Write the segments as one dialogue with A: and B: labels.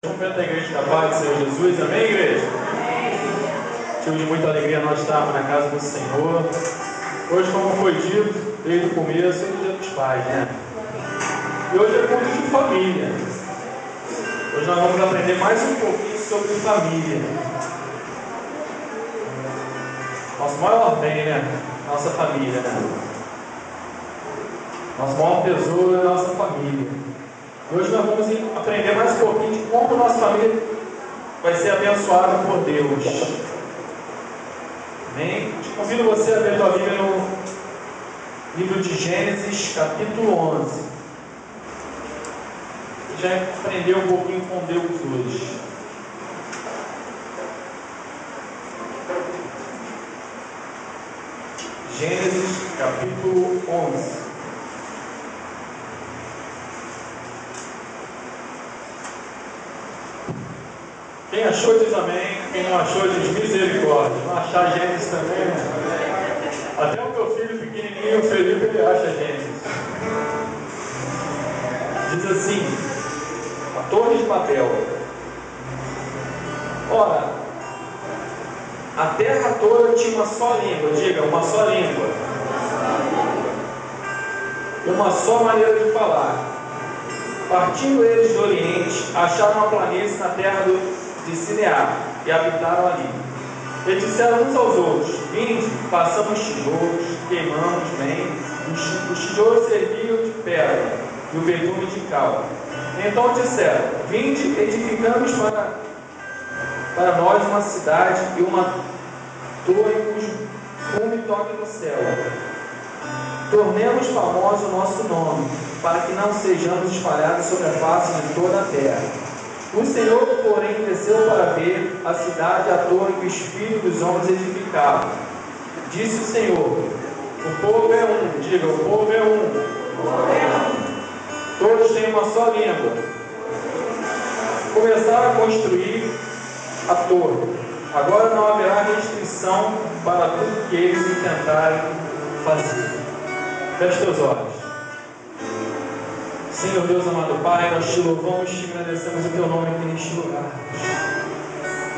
A: Cumprimento da igreja da paz do Senhor Jesus, amém, igreja? Motivo de muita alegria nós estarmos na casa do Senhor. Hoje, como foi dito, desde o começo, é o Dia dos Pais, né? E hoje é culto de família. Hoje nós vamos aprender mais um pouquinho sobre família. Nosso maior bem, né? Nossa família, né? Nosso maior tesouro é a nossa família. Hoje nós vamos aprender mais um pouquinho de como nossa família vai ser abençoada por Deus. Amém? Te convido você a ver a tua Bíblia no livro de Gênesis, capítulo 11. Já aprendeu um pouquinho com Deus hoje. Gênesis, capítulo 11. Quem achou diz amém, quem não achou diz misericórdia. Não achar Gênesis também, né? Até o meu filho pequenininho, o Felipe, ele acha Gênesis. Diz assim: a Torre de Babel. Ora, a terra toda tinha uma só língua. Diga, uma só língua. Uma só maneira de falar. Partindo eles do Oriente, acharam uma planície na terra de Sinear e habitaram ali. E disseram uns aos outros: vinde, façamos tijolos, queimamos bem. Os tijolos serviam de pedra e o betume de cal. Então disseram: vinde, edificamos para nós uma cidade e uma torre cujo cume toque no céu. Tornemos famoso o nosso nome, para que não sejamos espalhados sobre a face de toda a terra. O Senhor, porém, desceu para ver a cidade e a torre que os filhos dos homens edificavam. Disse o Senhor: o povo é um. Diga, o povo é um. Todos têm uma só língua. Começaram a construir a torre. Agora não haverá restrição para tudo que eles intentarem fazer. Feche teus olhos. Senhor Deus amado Pai, nós te louvamos e te agradecemos o teu nome aqui neste lugar.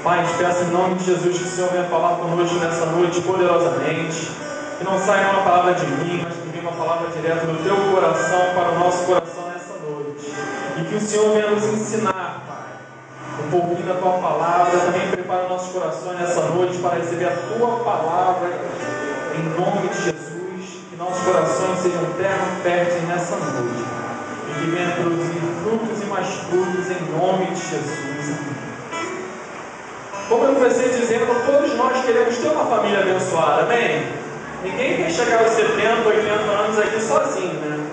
A: Pai, te peço em nome de Jesus que o Senhor venha falar conosco nessa noite poderosamente. Que não saia uma palavra de mim, mas que venha uma palavra direta do teu coração para o nosso coração nessa noite. E que o Senhor venha nos ensinar, Pai, um pouquinho da tua palavra. Também prepara nossos corações nessa noite para receber a tua palavra em nome de Jesus. Que nossos corações sejam terra fértil nessa noite. E que venha produzir frutos e mais frutos em nome de Jesus. Como eu comecei dizendo, todos nós queremos ter uma família abençoada, amém? Ninguém quer chegar aos 70, 80 anos aqui sozinho, né?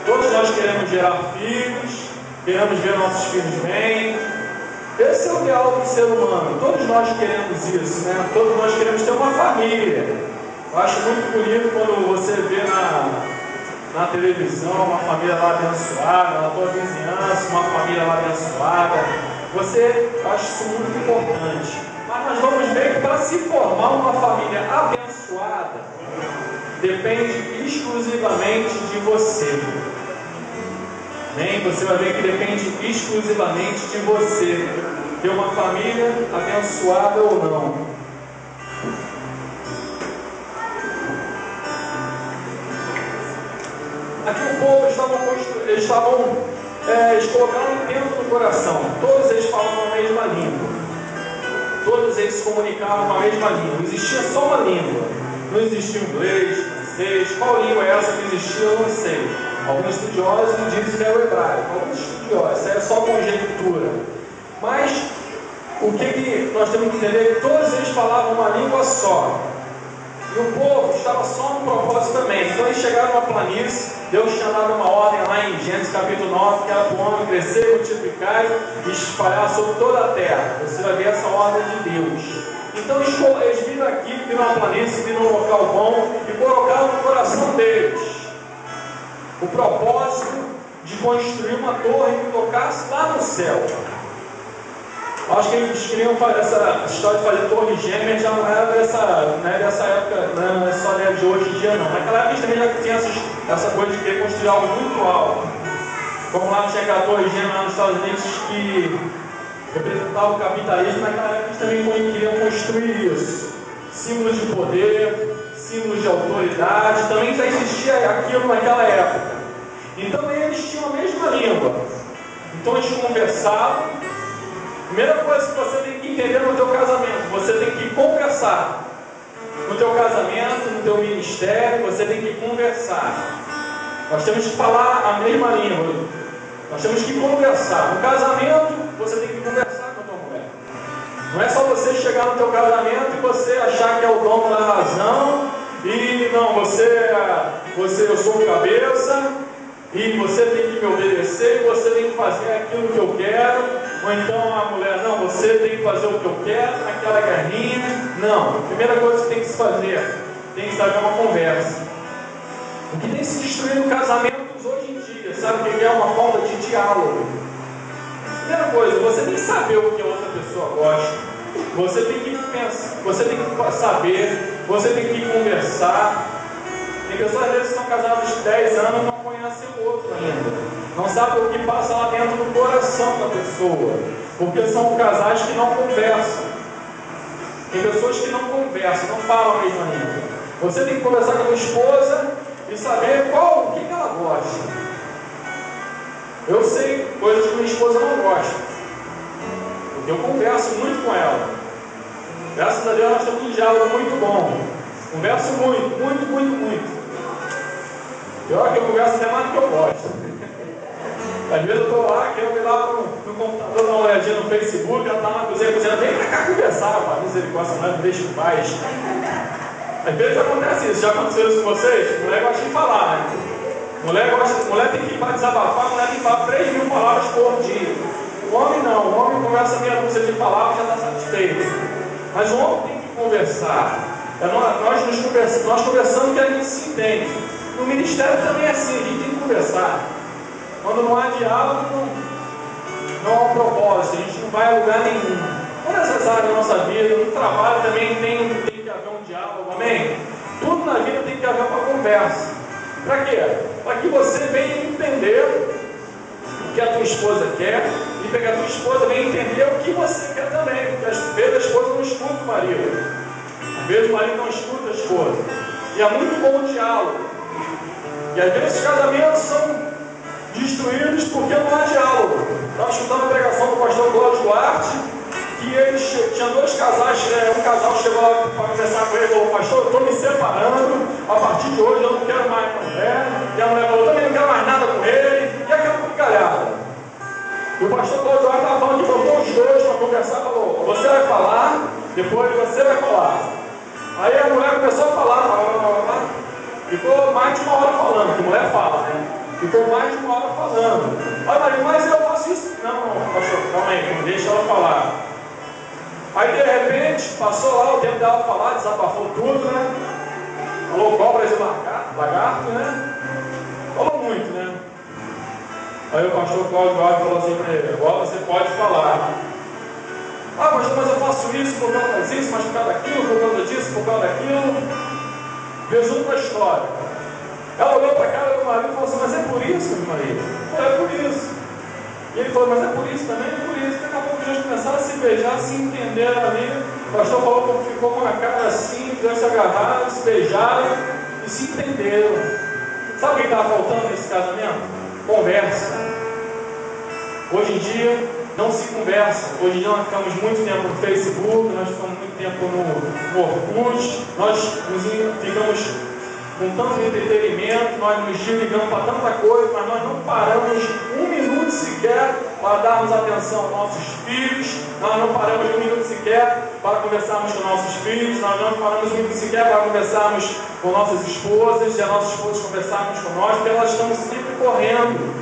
A: Todos nós queremos gerar filhos, queremos ver nossos filhos bem. Esse é o ideal do ser humano. Todos nós queremos isso, né? Todos nós queremos ter uma família. Eu acho muito bonito quando você vê na televisão uma família lá abençoada, na tua vizinhança, uma família lá abençoada. Eu acho isso muito importante. Mas nós vamos ver que para se formar uma família abençoada, depende exclusivamente de você. Amém? Você vai ver que depende exclusivamente de você ter uma família abençoada ou não. Aqui o povo eles colocaram um intento no coração. Todos eles falavam a mesma língua. Todos eles se comunicavam com a mesma língua. Existia só uma língua. Não existia inglês, francês. Qual língua é essa que existia? Eu não sei. Alguns estudiosos dizem que é o hebraico. Alguns estudiosos, isso é só conjectura. Mas o que nós temos que entender é que todos eles falavam uma língua só. E o povo estava só no propósito também. Então eles chegaram numa planície. Deus tinha dado uma ordem lá em Gênesis capítulo 9, que era para o homem crescer, multiplicar e espalhar sobre toda a terra. Você vai ver essa ordem de Deus. Então eles viram aqui, viram uma planície, viram um local bom e colocaram no coração deles o propósito de construir uma torre que tocasse lá no céu. Acho que eles queriam fazer essa história de fazer torre gêmea, já não era dessa época, não é só de hoje em dia não. Naquela época eles também já tinham essa coisa de querer construir algo muito alto. Como lá tinha aquela torre gêmea lá nos Estados Unidos que representava o capitalismo. Naquela época eles também queriam construir isso. Símbolos de poder, símbolos de autoridade, também já existia aquilo naquela época. Então eles tinham a mesma língua. Então eles conversavam. Primeira coisa que você tem que entender no teu casamento, você tem que conversar. No teu casamento, no teu ministério, você tem que conversar. Nós temos que falar a mesma língua. Nós temos que conversar. No casamento, você tem que conversar com a tua mulher. Não é só você chegar no teu casamento e você achar que é o dono da razão e não, eu sou o cabeça e você tem que me obedecer, você tem que fazer aquilo que eu quero. Ou então a mulher, não, você tem que fazer o que eu quero, naquela guerrinha. Não, a primeira coisa que tem que se fazer, tem que saber uma conversa. O que tem se destruído casamentos hoje em dia, sabe o que é? Uma falta de diálogo. Primeira coisa, você tem que saber o que a outra pessoa gosta. Você tem que pensar, você tem que saber, você tem que conversar. Tem pessoas às vezes que são casadas de 10 anos e não conhecem o outro ainda. Não sabem o que passa lá dentro do coração da pessoa. Porque são casais que não conversam. Tem pessoas que não conversam, não falam a mesma língua. Você tem que conversar com a tua esposa e saber o que ela gosta. Eu sei coisas que minha esposa não gosta, porque eu converso muito com ela. Graças a Deus nós temos um diálogo muito bom. Converso muito. Pior que eu converso até mais do que eu gosto. Às vezes eu estou lá, quero ir lá no computador, dar uma olhadinha no Facebook, ela está na cozinha, vem pra cá conversar, rapaz, misericórdia, não me deixa em paz. Às vezes acontece isso, já aconteceu isso com vocês? Mulher gosta de falar, né? Mulher tem que ir para desabafar, mulher tem que falar 3.000 palavras por dia. O homem não, o homem conversa meia dúzia de palavras e já está satisfeito. Mas o homem tem que conversar. Nós conversamos que a gente se entende. No ministério também é assim, a gente tem que conversar. Quando não há diálogo, não há propósito, a gente não vai a lugar nenhum. Todas as áreas da nossa vida, no trabalho também tem que haver um diálogo, amém? Tudo na vida tem que haver uma conversa. Para quê? Para que você venha entender o que a tua esposa quer e para que a tua esposa venha entender o que você quer também. Porque às vezes a esposa não escuta o marido. Às vezes o marido não escuta a esposa. E é muito bom o diálogo. E às vezes os casamentos são destruídos porque não há diálogo. Estava escutando a pregação do pastor Cláudio Duarte, que eles tinham dois casais, um casal chegou lá para conversar com ele e falou: pastor, eu estou me separando, a partir de hoje eu não quero mais com a mulher. E a mulher falou: eu também não quero mais nada com ele. E aquela picarhada. E o pastor Cláudio Duarte estava falando que botou os dois para conversar, falou: você vai falar, depois você vai falar. Aí a mulher começou a falar, ficou mais de uma hora falando, que mulher fala, né? Ficou mais de uma hora falando. Aí Maria, mas eu faço isso. Não, pastor, calma aí, não deixa ela falar. Aí de repente, passou lá o tempo dela falar, desabafou tudo, né? Falou cobras e lagarto, né? Falou muito, né? Aí o pastor Cláudio falou assim para ele: agora você pode falar. Ah, pastor, mas eu faço isso por causa disso, mas por causa daquilo, por causa disso, por causa daquilo. Resumo da história. Ela olhou para a cara do marido e falou assim: mas é por isso, meu marido? É por isso. E ele falou: mas é por isso também? É por isso. Daqui a pouco eles começaram a se beijar, se entender ali. O pastor falou que ficou com a cara assim, eles se agarraram, se beijaram e se entenderam. Sabe o que estava faltando nesse casamento? Conversa. Hoje em dia não se conversa. Hoje em dia nós ficamos muito tempo no Facebook, nós ficamos muito tempo no Orkut, nós ficamos com tanto entretenimento, nós nos desligamos para tanta coisa, mas nós não paramos um minuto sequer para darmos atenção aos nossos filhos, nós não paramos um minuto sequer para conversarmos com nossos filhos, nós não paramos um minuto sequer para conversarmos com nossas esposas, e as nossas esposas conversarmos com nós, porque elas estão sempre correndo.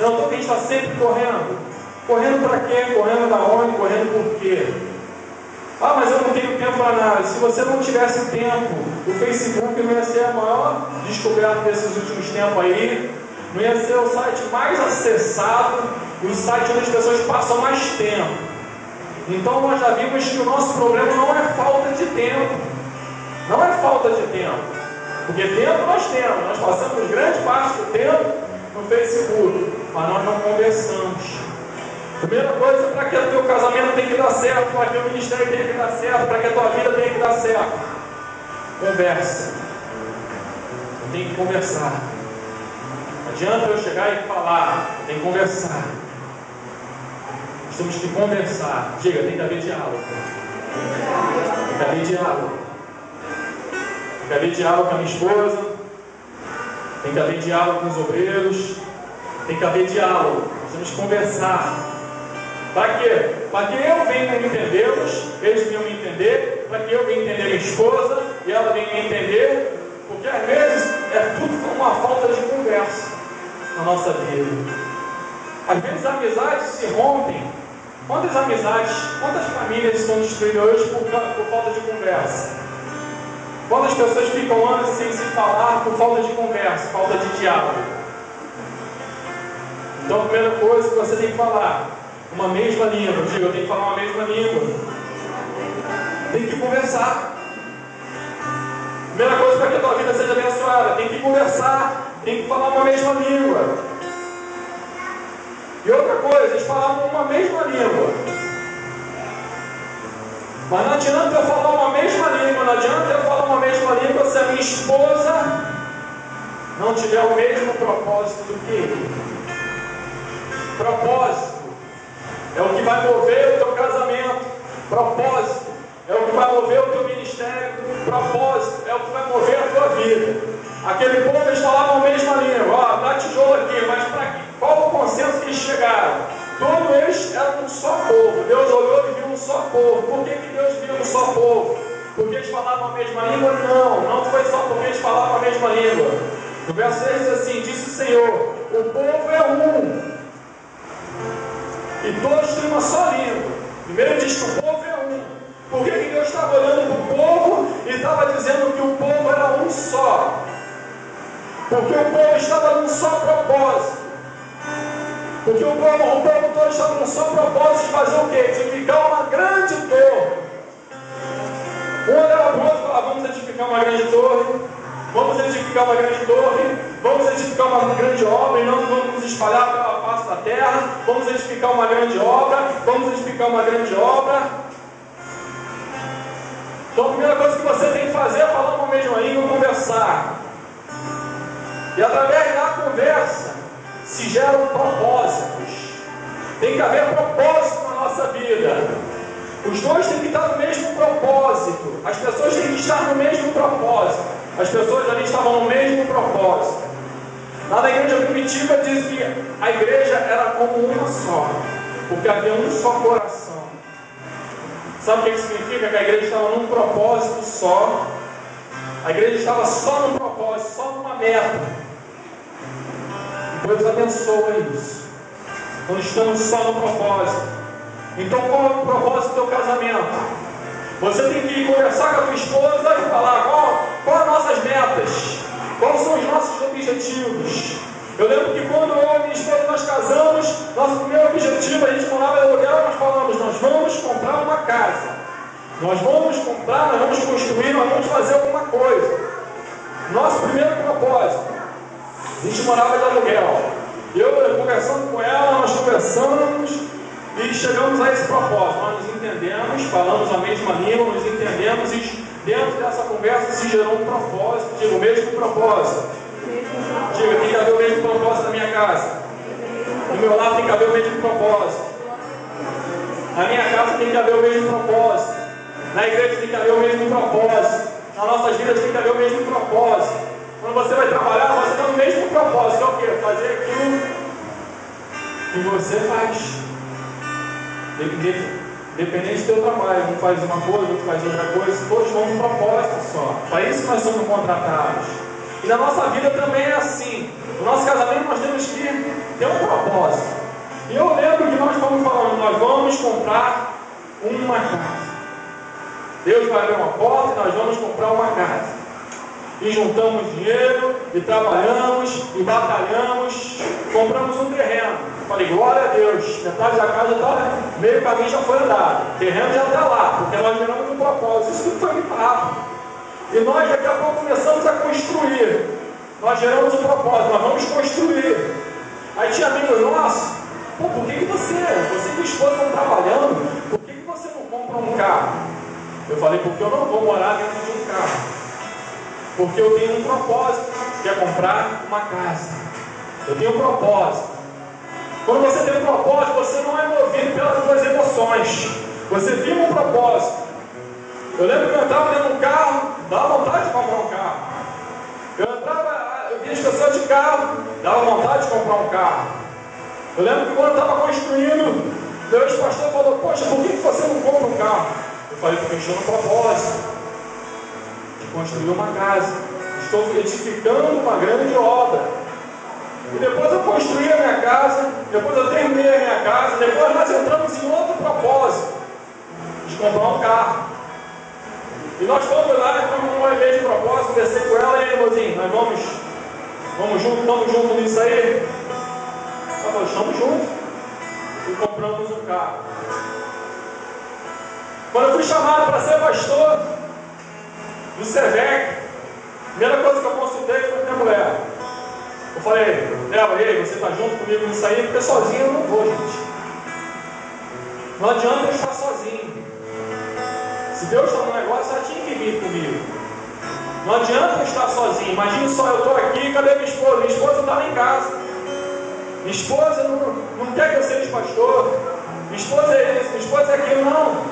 A: Eu não estou que a gente está sempre correndo. Correndo para quê? Correndo da onde? Correndo por quê? Ah, mas eu não tenho tempo para nada. Se você não tivesse tempo, o Facebook não ia ser a maior descoberta desses últimos tempos aí, não ia ser o site mais acessado, o site onde as pessoas passam mais tempo. Então nós já vimos que o nosso problema não é falta de tempo. Não é falta de tempo. Porque tempo nós temos. Nós passamos grande parte do tempo no Facebook, mas nós não conversamos. Primeira coisa, para que o teu casamento tem que dar certo, para que o ministério tem que dar certo, para que a tua vida tem que dar certo. Conversa. Tem que conversar. Não adianta eu chegar e falar, tem que conversar. Nós temos que conversar. Diga, tem que haver diálogo. Tem que haver diálogo. Tem que haver diálogo com a minha esposa. Tem que haver diálogo com os obreiros. Tem que haver diálogo. Nós temos que conversar. Para quê? Para que eu venha entendê-los, eles venham me entender, para que eu venha entender minha esposa e ela venha me entender, porque às vezes é tudo uma falta de conversa na nossa vida. Às vezes amizades se rompem. Quantas amizades, quantas famílias estão destruídas hoje por falta de conversa? Quantas pessoas ficam anos sem se falar por falta de conversa, falta de diálogo? Então a primeira coisa que você tem que falar, uma mesma língua. Diga, eu tenho que falar uma mesma língua. Tem que conversar. Primeira coisa para que a tua vida seja abençoada, tem que conversar, tem que falar uma mesma língua. E outra coisa, eles falavam uma mesma língua. Mas não adianta eu falar uma mesma língua, não adianta eu falar uma mesma língua se a minha esposa não tiver o mesmo propósito do que ele. Propósito é o que vai mover o teu casamento. Propósito é o que vai mover o teu ministério. Propósito é o que vai mover a tua vida. Aquele povo, eles falavam a mesma língua. Ó, dá tijolo aqui, mas para quê? Qual o consenso que eles chegaram? Todos eles eram um só povo. Deus olhou e viu um só povo. Por que Deus viu um só povo? Porque eles falavam a mesma língua? Não, não foi só porque eles falavam a mesma língua. No verso 6 diz assim, disse o Senhor, o povo é um. E todos têm uma só língua. Primeiro diz que o povo é um. Por que Deus estava olhando para o povo e estava dizendo que o povo era um só? Porque o povo estava num só propósito. Porque o povo todo estava num só propósito de fazer o quê? De edificar uma grande torre. Um olhava para o outro e falava, vamos edificar uma grande torre. Vamos edificar uma grande torre, vamos edificar uma grande obra e não vamos nos espalhar pela face da terra. Vamos edificar uma grande obra, vamos edificar uma grande obra. Então a primeira coisa que você tem que fazer é falar uma mesma língua, conversar. E através da conversa se geram propósitos. Tem que haver propósito na nossa vida. Os dois têm que estar no mesmo propósito. As pessoas têm que estar no mesmo propósito. As pessoas ali estavam no mesmo propósito. Lá na igreja primitiva diz que a igreja era como uma só, porque havia um só coração. Sabe o que significa? Que a igreja estava num propósito só. A igreja estava só num propósito, só numa meta. E Deus abençoa isso. Quando estamos só no propósito. Então qual é o propósito do teu casamento? Você tem que conversar com a tua esposa e falar qual as nossas metas, quais são os nossos objetivos. Eu lembro que quando eu e minha esposa nós casamos, nosso primeiro objetivo, a gente morava em aluguel, nós falamos, nós vamos comprar uma casa. Nós vamos comprar, nós vamos construir, nós vamos fazer alguma coisa. Nosso primeiro propósito, a gente morava de aluguel. Eu conversando com ela, nós conversamos e chegamos a esse propósito. Nós nos entendemos, falamos a mesma língua, nos entendemos e dentro dessa conversa se gerou um propósito. Diga, o mesmo propósito. Diga, tem que haver o mesmo propósito na minha casa. No meu lado tem que haver o mesmo propósito. Na minha casa tem que haver o mesmo propósito. Na igreja tem que haver o mesmo propósito. Nas nossas vidas tem que haver o mesmo propósito. Quando você vai trabalhar, você tem o mesmo propósito. É o quê? Fazer aquilo que você faz. Independente do teu trabalho, um faz uma coisa, outro faz outra coisa, todos vão com um propósito só. Para isso que nós somos contratados. E na nossa vida também é assim. No nosso casamento nós temos que ter um propósito. E eu lembro que nós estamos falando, nós vamos comprar uma casa. Deus vai abrir uma porta e nós vamos comprar uma casa. E juntamos dinheiro, e trabalhamos, e batalhamos, compramos um terreno. Falei, glória a Deus, metade da casa está, meio caminho já foi andado, o terreno já está lá, porque nós geramos um propósito. Isso tudo foi muito rápido. E nós daqui a pouco começamos a construir. Nós geramos um propósito, nós vamos construir. Aí tinha amigos nossos, por que você você e sua esposa estão trabalhando, por que você não compra um carro? Eu falei, porque eu não vou morar dentro de um carro. Porque eu tenho um propósito, que é comprar uma casa. Eu tenho um propósito. Quando você tem um propósito, você não é movido pelas suas emoções. Você vive um propósito. Eu lembro que eu entrava dentro de um carro, dava vontade de comprar um carro. Eu via as pessoas de carro, dava vontade de comprar um carro. Eu lembro que quando eu estava construindo, Deus, o pastor falou, poxa, por que você não compra um carro? Eu falei, porque eu estou no propósito de construir uma casa. Estou edificando uma grande obra. E depois eu construí a minha casa, depois eu terminei a minha casa, depois nós entramos em outro propósito, de comprar um carro. E nós fomos lá, fomos numa igreja de propósito, conversei com ela, e aí, irmãozinho, nós vamos juntos, estamos juntos nisso aí? Ela falou, estamos juntos. E compramos um carro. Quando eu fui chamado para ser pastor do SEVEC, a primeira coisa que eu consultei foi minha mulher. Eu falei, Débora, e aí, você está junto comigo nisso aí? Porque sozinho eu não vou, gente. Não adianta eu estar sozinho. Se Deus está no negócio, ela tinha que vir comigo. Não adianta eu estar sozinho. Imagine só, eu estou aqui, cadê minha esposa? Minha esposa está lá em casa. Minha esposa não quer que eu seja pastor. Minha esposa é isso, minha esposa é aquilo, não.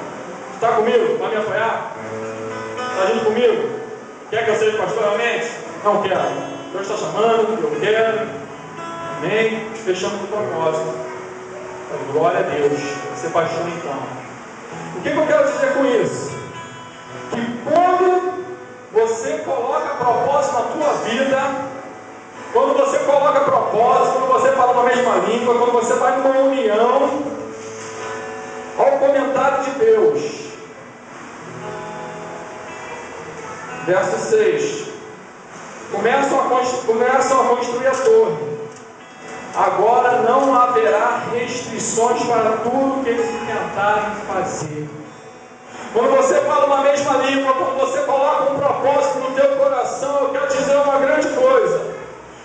A: Está comigo? Vai me apoiar? Está junto comigo? Quer que eu seja pastor realmente? Não quero. Deus está chamando, eu quero. Amém? Fechamos o propósito. Glória a Deus. Ser pastor então. O que eu quero dizer com isso? Que quando você coloca propósito na tua vida, quando você coloca propósito, quando você fala na mesma língua, quando você vai numa união, olha o comentário de Deus. Verso 6. Começam a construir a torre. Agora não haverá restrições para tudo que eles intentarem fazer. Quando você fala uma mesma língua, quando você coloca um propósito no teu coração, eu quero dizer uma grande coisa.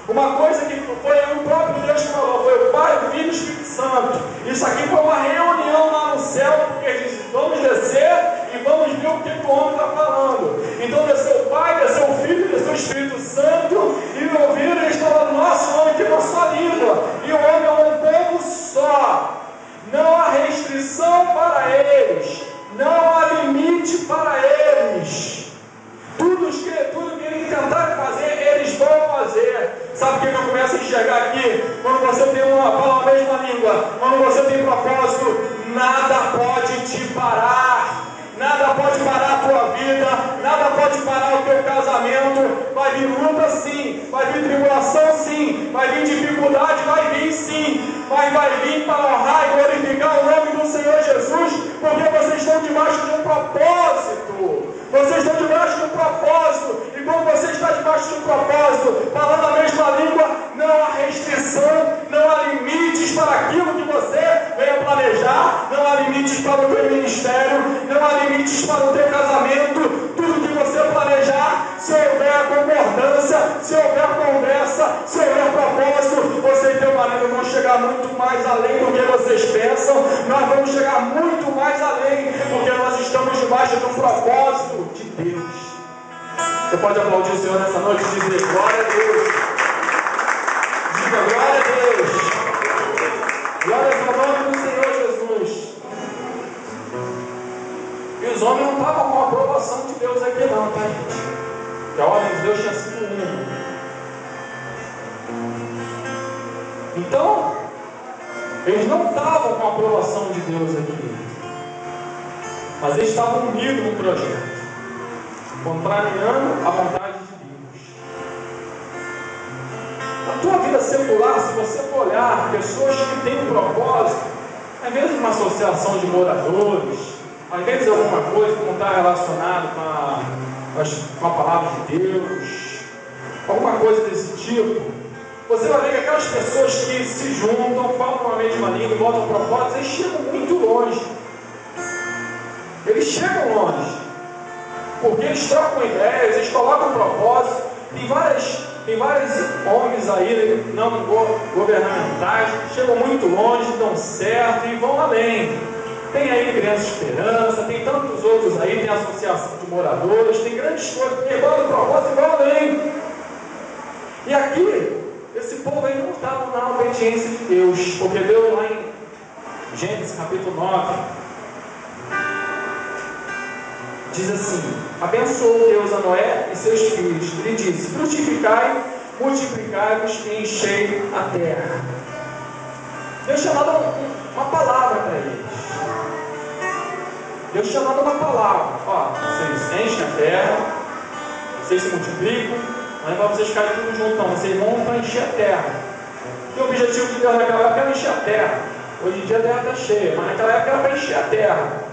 A: Uma coisa que foi o próprio Deus que falou, foi o Pai, o Filho e o Espírito Santo. Isso aqui foi uma reunião lá no céu, porque eles disse, vamos descer e vamos ver o que o homem está falando. Então desceu o Pai, desceu o Filho, desceu o Espírito Santo, e ouviram, eles falaram, nosso homem tem uma só língua, e o homem é um povo só. Não há restrição para eles, não há limite para eles. Tudo que eles tentarem fazer, eles vão fazer. Sabe o que eu começo a enxergar aqui? Quando você tem fala a mesma língua, quando você tem propósito, nada pode te parar. Nada pode parar a tua vida, nada pode parar o teu casamento. Vai vir luta sim, vai vir tribulação sim, vai vir dificuldade, vai vir sim, mas vai vir para honrar e glorificar o nome do Senhor Jesus, porque vocês estão debaixo de um propósito. Vocês estão debaixo de um propósito, e quando você está debaixo de um propósito, falando a mesma língua, não há restrição, não há limites para aquilo que você venha planejar, não há limites para o teu ministério, não há limites para o teu casamento. Tudo que você planejar, se houver concordância, se houver conversa, se houver propósito, você e teu marido vão chegar muito mais além do que vocês pensam. Nós vamos chegar muito mais além, porque nós estamos debaixo de um propósito de Deus. Você pode aplaudir o Senhor nessa noite e dizer glória a Deus. Diga glória a Deus. Glória ao nome do Senhor Jesus. E os homens não estavam com a aprovação de Deus aqui não, tá, gente? Que a ordem de Deus tinha sido uma. Então, eles não estavam com a aprovação de Deus aqui, mas eles estavam unidos no projeto, contrariando a vontade de Deus. Na tua vida secular, se você for olhar pessoas que têm um propósito, às vezes uma associação de moradores, às vezes alguma coisa que não está relacionada com a palavra de Deus, alguma coisa desse tipo, você vai ver que aquelas pessoas que se juntam, falam uma mesma língua e botam propósitos, eles chegam muito longe. Eles chegam longe, porque eles trocam ideias, eles colocam propósitos. Tem várias Tem vários homens aí, não governamentais, que chegam muito longe, dão certo e vão além. Tem aí Criança Esperança, tem tantos outros aí, tem associação de moradores, tem grandes coisas, tem igual do propósito e vão além. E aqui, esse povo aí não estava na obediência de Deus, porque Deus lá em Gênesis capítulo 9 diz assim: abençoou Deus a Noé e seus filhos, ele disse: frutificai, multiplicai-vos e enchei a terra. Deus tinha dado uma palavra para eles. Deus tinha dado uma palavra: ó, vocês enchem a terra, vocês se multiplicam, não é para vocês ficarem tudo junto, não, vocês vão para encher a terra. E o objetivo de Deus naquela época era encher a terra. Hoje em dia a terra está cheia, mas naquela época era para encher a terra.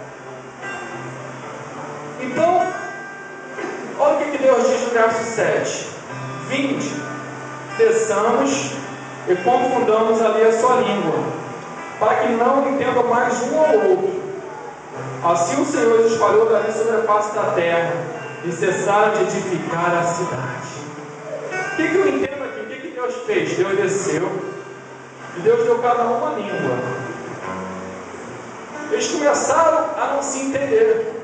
A: Então, olha o que Deus diz no verso 7: vinde, desçamos e confundamos ali a sua língua, para que não entendam mais um ao outro. Assim o Senhor os espalhou dali sobre a face da terra, e cessaram de edificar a cidade. O que eu entendo aqui? O que Deus fez? Deus desceu, e Deus deu cada um uma língua. Eles começaram a não se entender.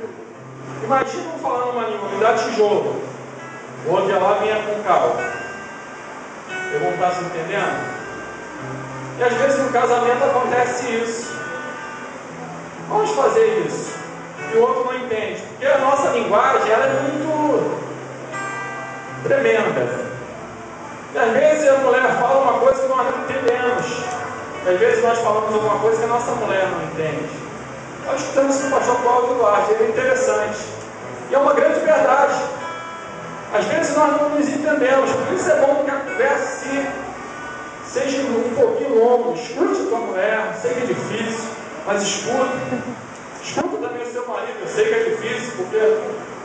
A: Imagina um falando uma língua, me dá tijolo. O outro ia lá vinha com cal. Eu vou estar se entendendo? E às vezes no casamento acontece isso. Vamos fazer isso. E o outro não entende. Porque a nossa linguagem ela é muito tremenda. E às vezes a mulher fala uma coisa que nós não entendemos. E às vezes nós falamos alguma coisa que a nossa mulher não entende. Nós escutamos isso no pastor Paulo Duarte, ele é interessante. E é uma grande verdade. Às vezes nós não nos entendemos, por isso é bom que a conversa seja um pouquinho longa. Escute a tua mulher, sei que é difícil, mas escuta. Escuta também o seu marido, eu sei que é difícil, porque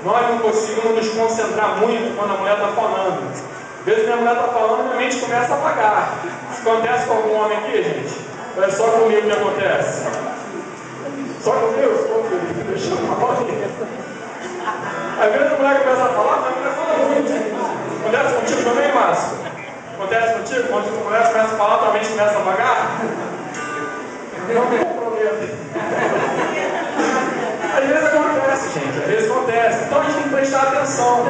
A: nós não conseguimos nos concentrar muito quando a mulher está falando. Às vezes minha mulher está falando e minha mente começa a apagar. Isso acontece com algum homem aqui, gente? Ou é só comigo que acontece? Só comigo? Deixa eu falar. Às vezes a mulher começa a falar, mas a mulher fala muito. Acontece contigo também, Márcio? Acontece contigo? Quando a mulher começa a falar, tua mente começa a apagar? Não tem problema. Às vezes acontece, gente. Às vezes acontece. Então a gente tem que prestar atenção.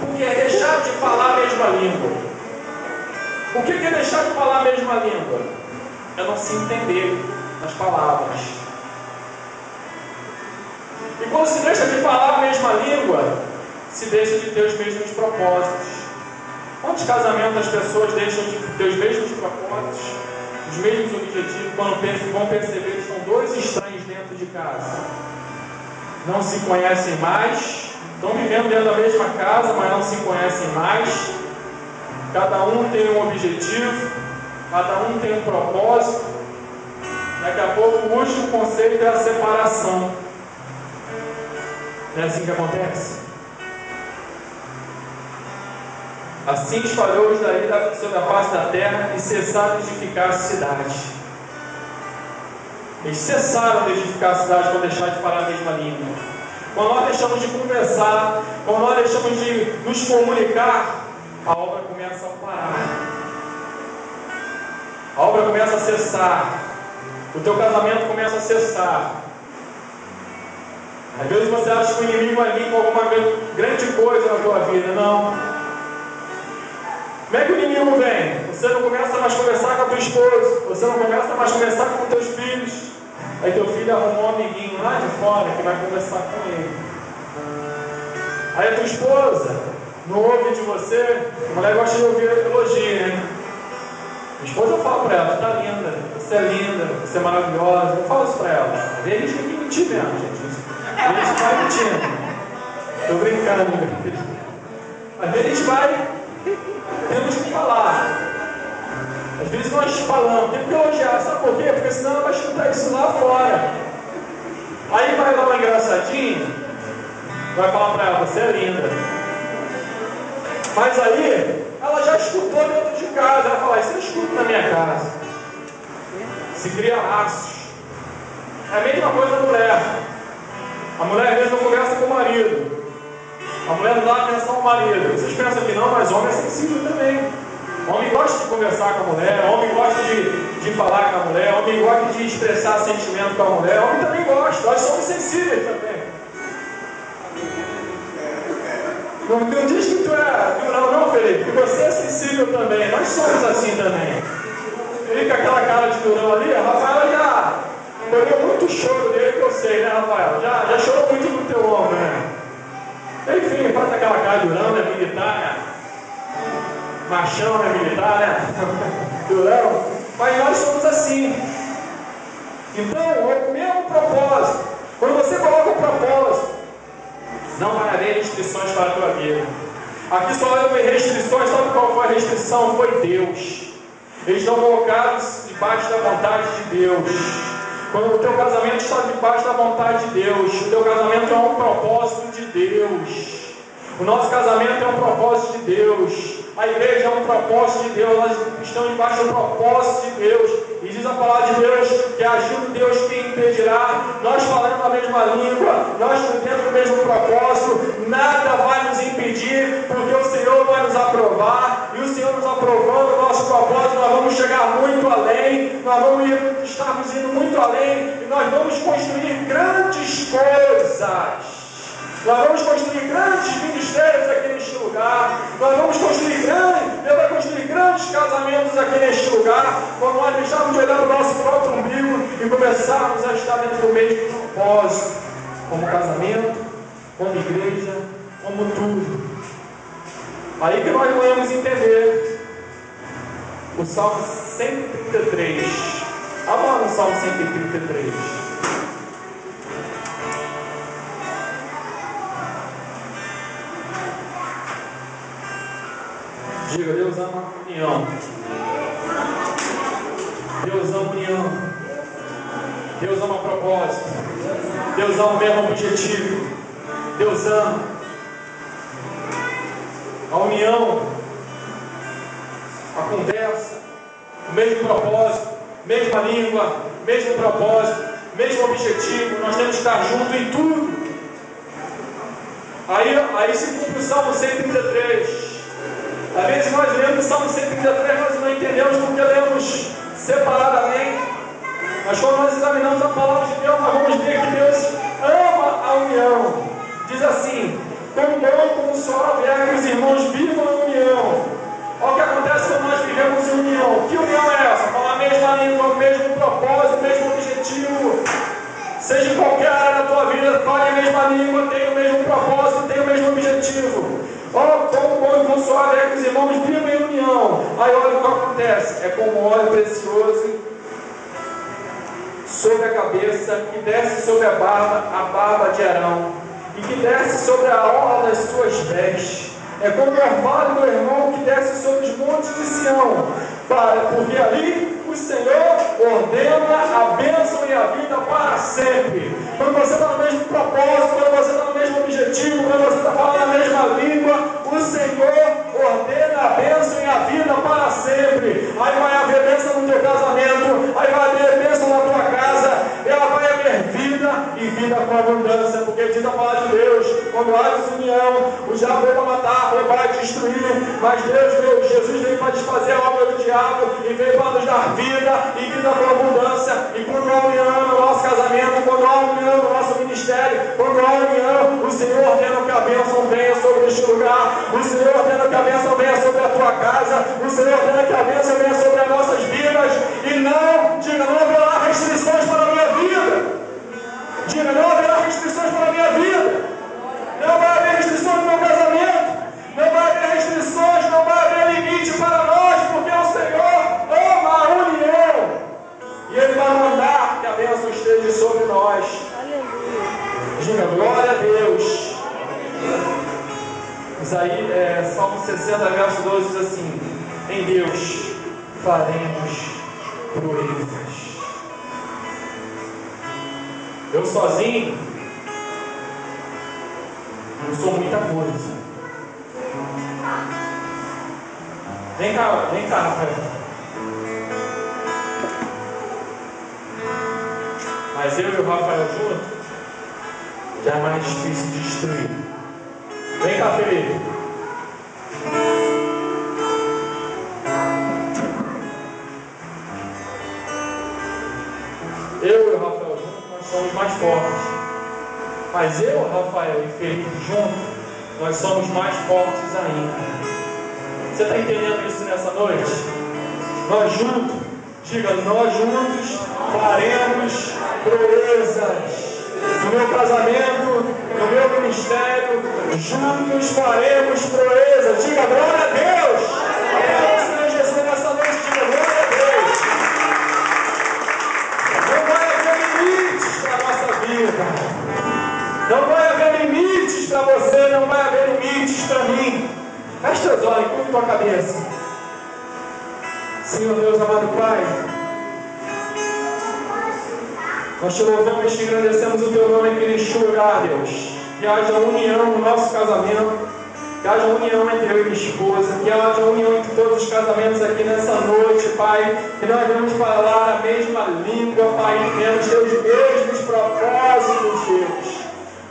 A: Porque é deixar de falar a mesma língua. O que é deixar de falar a mesma língua? É não se entender nas palavras. E quando se deixa de falar a mesma língua, se deixa de ter os mesmos propósitos. Quantos casamentos as pessoas deixam de ter os mesmos propósitos, os mesmos objetivos, quando vão perceber que são dois estranhos dentro de casa? Não se conhecem mais, estão vivendo dentro da mesma casa, mas não se conhecem mais. Cada um tem um objetivo, cada um tem um propósito. Daqui a pouco o último conceito é a separação. Não é assim que acontece? Assim espalhou-os daí sobre a face da terra e cessaram de edificar a cidade. Eles cessaram de edificar a cidade quando deixaram de falar a mesma língua. Quando nós deixamos de conversar, quando nós deixamos de nos comunicar, a obra começa a parar. A obra começa a cessar. O teu casamento começa a cessar. Às vezes você acha que o inimigo vai vir com alguma grande coisa na tua vida. Não. Como é que o inimigo vem? Você não começa mais a conversar com a tua esposa. Você não começa mais a conversar com os teus filhos. Aí teu filho arrumou um amiguinho lá de fora que vai conversar com ele. Aí a tua esposa não ouve de você. A mulher gosta de ouvir elogio, né? Minha esposa, eu falo para ela: você está linda, você é maravilhosa. Eu falo isso para ela. Às vezes a gente tem que mentir mesmo, gente. A gente vai mentindo. Estou brincando. Às vezes a gente vai, temos que falar. Às vezes nós falamos, tem que elogiar, sabe por quê? Porque senão ela vai escutar isso lá fora. Aí vai lá uma engraçadinha, vai falar para ela: você é linda. Mas aí, ela já escutou dentro de casa. Ela fala: isso eu escuto na minha casa. Se cria laços. É a mesma coisa da mulher. A mulher às vezes não conversa com o marido. A mulher não dá atenção ao marido. Vocês pensam que não, mas homem é sensível também. Homem gosta de conversar com a mulher, homem gosta de falar com a mulher, homem gosta de expressar sentimento com a mulher, homem também gosta, nós somos sensíveis também. Não diz que tu é. Não, Felipe, que você é sensível também, nós somos assim também. Fica aquela cara de durão ali, a Rafaela já pegou muito choro dele, que eu sei, né, Rafaela? Já chorou muito no teu ombro, né? Enfim, faz aquela cara de durão, né, militar, né? Machão, né, militar, né? Durão. Mas nós somos assim. Então, o mesmo propósito. Quando você coloca o propósito, não vai haver restrições para a tua vida. Aqui só houve restrições. Sabe qual foi a restrição? Foi Deus. Eles estão colocados debaixo da vontade de Deus. Quando o teu casamento está debaixo da vontade de Deus, o teu casamento é um propósito de Deus. O nosso casamento é um propósito de Deus. A igreja é um propósito de Deus. Nós estamos debaixo do propósito de Deus. E diz a palavra de Deus que agindo Deus quem impedirá. Nós falando a mesma língua, nós tendo o mesmo propósito, nada vai nos impedir, porque o Senhor vai nos aprovar. E o Senhor nos aprovando o nosso propósito, nós vamos chegar muito além. Nós vamos estarmos indo muito além. E nós vamos construir grandes coisas. Nós vamos construir grandes ministérios aqui neste lugar. Nós vamos construir Deus vai construir grandes casamentos aqui neste lugar. Quando nós deixarmos de olhar para o nosso próprio umbigo e começarmos a estar dentro do mesmo propósito, como casamento, como igreja, como tudo. Aí que nós podemos entender o Salmo 133. Abra no Salmo 133. Diga, Deus ama a união. Deus ama a união. Deus ama propósito. Deus ama o mesmo objetivo. Deus ama a união, a conversa, o mesmo propósito, mesma língua, mesmo propósito, mesmo objetivo. Nós temos que estar juntos em tudo. Aí se cumpre o Salmo 133. Às vezes nós lemos o Salmo 133, nós não entendemos porque lemos separadamente. Mas quando nós examinamos a palavra de Deus, nós vamos ver que Deus ama a união. Diz assim: tão bom como suave é que os irmãos vivam a união. Olha o que acontece quando nós vivemos em união. Que união é essa? Com a mesma língua, o mesmo propósito, o mesmo objetivo. Seja em qualquer área da tua vida, fale a mesma língua, tenha o mesmo propósito, tenha o mesmo objetivo. Olha como bom e quão suave é que os irmãos vivam em união. Aí olha o que acontece. É como óleo precioso sobre a cabeça, que desce sobre a barba de Arão, e que desce sobre a orla das suas vestes. É como o orvalho do irmão que desce sobre os montes de Sião, porque ali o Senhor ordena a bênção e a vida para sempre. Quando você está no mesmo propósito, quando você está no mesmo objetivo, quando você está falando a mesma língua, o Senhor ordena a bênção e a vida para sempre. Aí vai haver bênção no teu casamento, aí vai haver bênção na tua casa, ela vai haver vida e vida com abundância, porque diz a palavra de Deus: quando há desunião, o diabo veio para matar, roubar e destruir, mas Jesus veio para desfazer a obra do diabo e veio para nos dar vida e vida com abundância. E quando há união no nosso casamento, quando há união no nosso ministério, quando há união, o Senhor ordena que a bênção venha sobre este lugar, o Senhor ordena que a bênção venha sobre a tua casa, o Senhor ordena que a bênção venha sobre as nossas vidas. E não haverá restrições para a minha vida. Diga, não haverá restrições para a minha vida. Não vai haver restrições no meu casamento. Não vai haver restrições, não vai haver limite para nós, porque o Senhor ama a união. E Ele vai mandar que a bênção esteja sobre nós. Diga, glória a Deus. Salmo 60, verso 12 diz assim: em Deus faremos proezas. Eu sozinho não sou muita coisa. Vem cá, Rafael. Mas eu e o Rafael juntos já é mais difícil de destruir. Vem cá, Felipe. Eu e o Rafael juntos, nós somos mais fortes. Mas eu, Rafael e Felipe juntos, nós somos mais fortes ainda. Você está entendendo isso nessa noite? Nós juntos, diga, nós juntos faremos proezas. No meu casamento, no meu ministério, juntos faremos proezas. Diga glória a Deus. O Senhor Jesus nessa noite, diga glória a Deus. Não vai haver limites para a nossa vida. Não vai haver limites para você, não vai haver limites para mim. Feche teus olhos, curva tua cabeça. Senhor Deus, amado Pai, nós te louvamos e te agradecemos o teu nome aqui neste lugar, Deus. Que haja união no nosso casamento, que haja união entre eu e minha esposa, que haja união entre todos os casamentos aqui nessa noite, Pai. Que nós vamos falar a mesma língua, Pai, e temos os mesmos propósitos, Deus.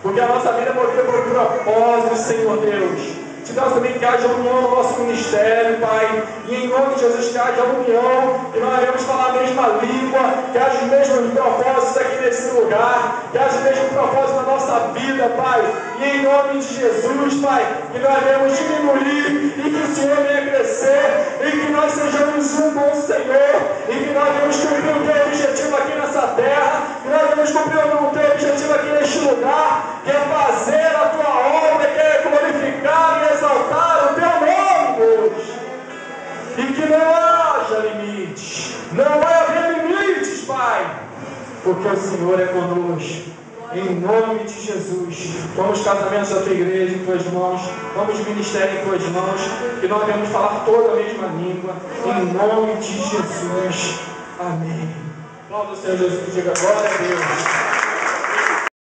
A: Porque a nossa vida é movida por propósitos, Senhor Deus. Te damos também que haja união no nosso ministério, Pai. E em nome de Jesus, que haja união, que nós vamos falar a mesma língua, que haja os mesmos propósitos aqui nesse lugar, que haja o mesmo propósito na nossa vida, Pai. E em nome de Jesus, Pai, que nós vamos diminuir e que o Senhor venha crescer, e que nós sejamos um com o Senhor, e que nós vamos cumprir o teu objetivo aqui nessa terra, que nós vamos cumprir o teu objetivo aqui neste lugar, que é fazer a tua obra, que é glorificar e exaltar o teu nome, Deus. E que não haja limites, não vai haver limites, Pai, porque o Senhor é conosco. Em nome de Jesus, vamos casamentos da tua igreja em tuas mãos, vamos ministério em tuas mãos, que nós vamos falar toda a mesma língua, em nome de Jesus. Amém. Aplauda o Senhor Jesus, diga glória a Deus.